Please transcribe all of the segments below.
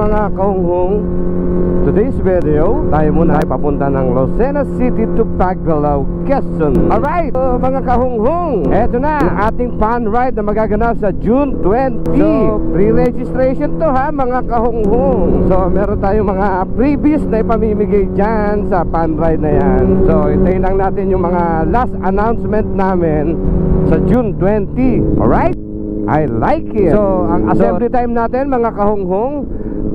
mga kahunghong. Today's video, tayo muna ay papunta ng Lucena City to Tagbalao, Quezon. Alright, mga kahunghong, eto na ang ating fun ride na magaganap sa June 20. So, pre-registration to ha mga kahunghong. So, meron tayong mga freebies na ipamimigay dyan sa fun ride na yan. So, itayin lang natin yung mga last announcement namin sa June 20. Alright? I like it. So, ang assembly time natin mga kahunghong,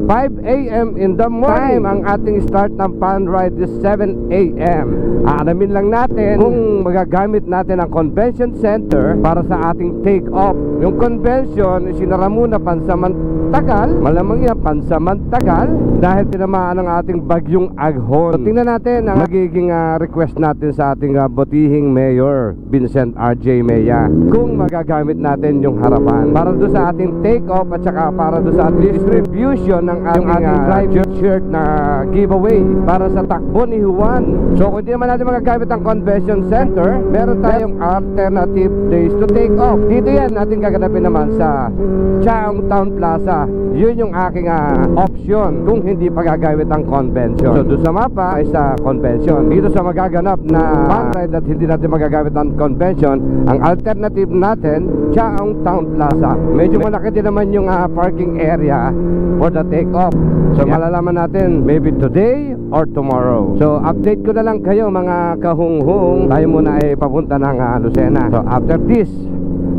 5 a.m. in the morning. Ang ating start ng fun ride is 7 a.m. Aalamin lang natin kung magagamit natin ang convention center para sa ating take off. Yung convention sinara muna pansamantagal, malamang yan pansamantagal dahil tinamaan ang ating bagyong Aghon. So, tingnan natin ang magiging request natin sa ating butihing Mayor Vincent R.J. Mejia kung magagamit natin yung harapan para doon sa ating take off at saka para doon sa ating distribution ng ating drive shirt na giveaway para sa takbo ni Juan. So kung hindi naman natin magagamit ang convention center, meron tayong alternative days to take off. Dito yan natin gaganapin naman sa Chaong Town Plaza. Yun yung aking option kung hindi pa gagamit ang convention. So doon sa mapa ay sa convention. Dito sa magaganap na fun ride at hindi natin magagamit ang convention, ang alternative natin Chaong Town Plaza. Medyo malaki din naman yung parking area for the take off. So malalaman natin maybe today or tomorrow. So update ko na lang kayo mga kahunghong. Tayo muna ay papunta ng Lucena. So after this,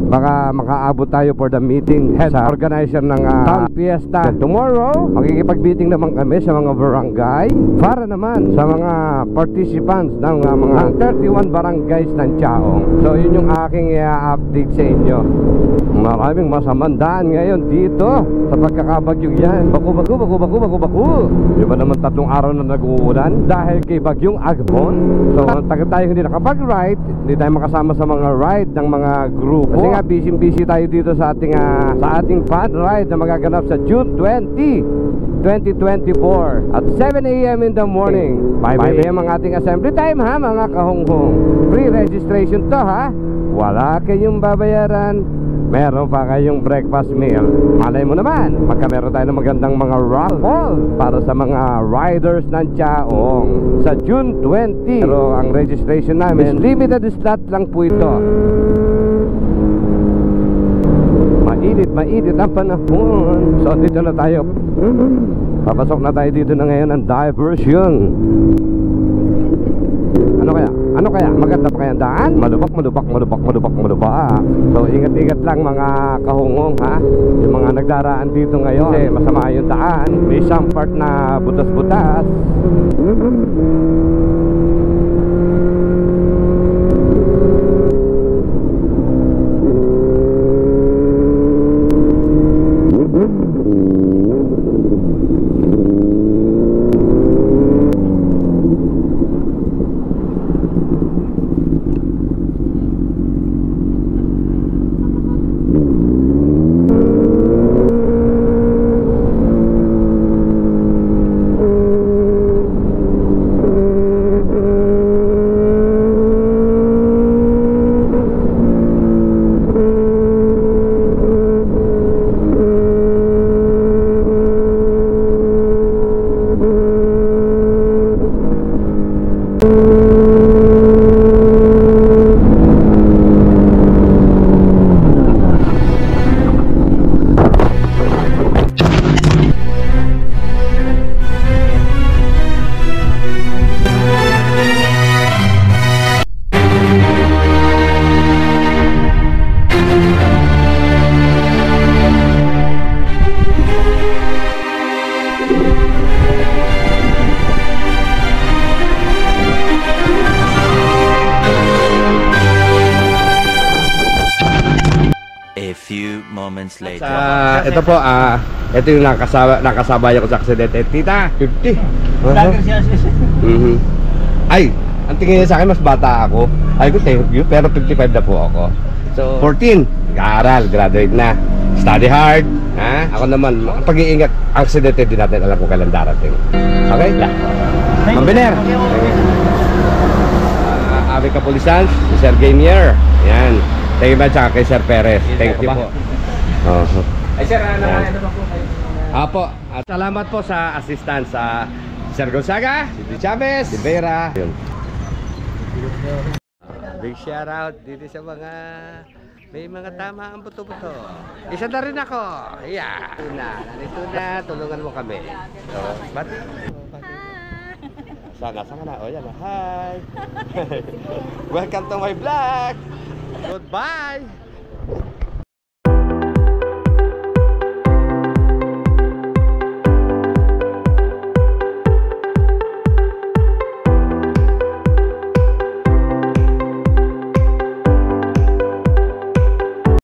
baka makaabot tayo for the meeting sa organizer ng Town Fiesta. And tomorrow, makikipag-meeting naman kami sa mga barangay para naman sa mga participants ng mga 31 barangays ng Chaong. So yun yung aking update sa inyo. Maraming masamang daan ngayon dito sa pagkakabagyong yan. Baku. Di ba naman 3 araw na nag-uulan dahil kay bagyong Aghon? So tagal tayo hindi nakapag-ride, hindi tayo makasama sa mga ride ng mga grupo. Kasi nga busy tayo dito sa ating fun ride na magaganap sa June 20, 2024 at 7 a.m. in the morning. 5 a.m. ang ating assembly time ha mga kahunghong. Free registration to ha. Wala kayong babayaran. Meron pa kayong breakfast meal. Malay mo naman, magka meron tayo ng magandang mga raffle para sa mga riders ng Chaong sa June 20. Pero ang registration namin, limited slot lang po ito. Mainit ang panahon. So dito na tayo. Papasok na tayo dito na ngayon ang diversion. Ano kaya? Maganda pa kaya ang daan? Malubak. So ingat-ingat lang mga kahungong ha. Yung mga nagdaraan dito ngayon kasi masama yung daan. May isang part na butas-butas. moments later. Ito po, ito yung nakasabay ko sa aksidente. Tita, 50. Ay, ang tingin niya sa akin, mas bata ako. Ay ko, thank you, pero 55 na po ako. So, 14, nag-aaral, graduate na. Study hard, ha? Ako naman, pag-iingat, aksidente din natin, alam ko kailan darating. Okay? Mambiner. Aming kapulisan, si Sir Gamier. Yan. Thank you ba, tsaka kay Sir Perez. Thank you po. Ay sir, ano ba po kayo? Apo, at salamat po sa assistance sa Sir Gonzaga, si Chavez, si Vera. Yun. Big shout out dito sa mga may mga tama ang buto-buto. Isa na rin ako. Yeah. Nandito na, tulungan mo kami. So, but sana na. O yan. Hi. Welcome to my vlog. Goodbye.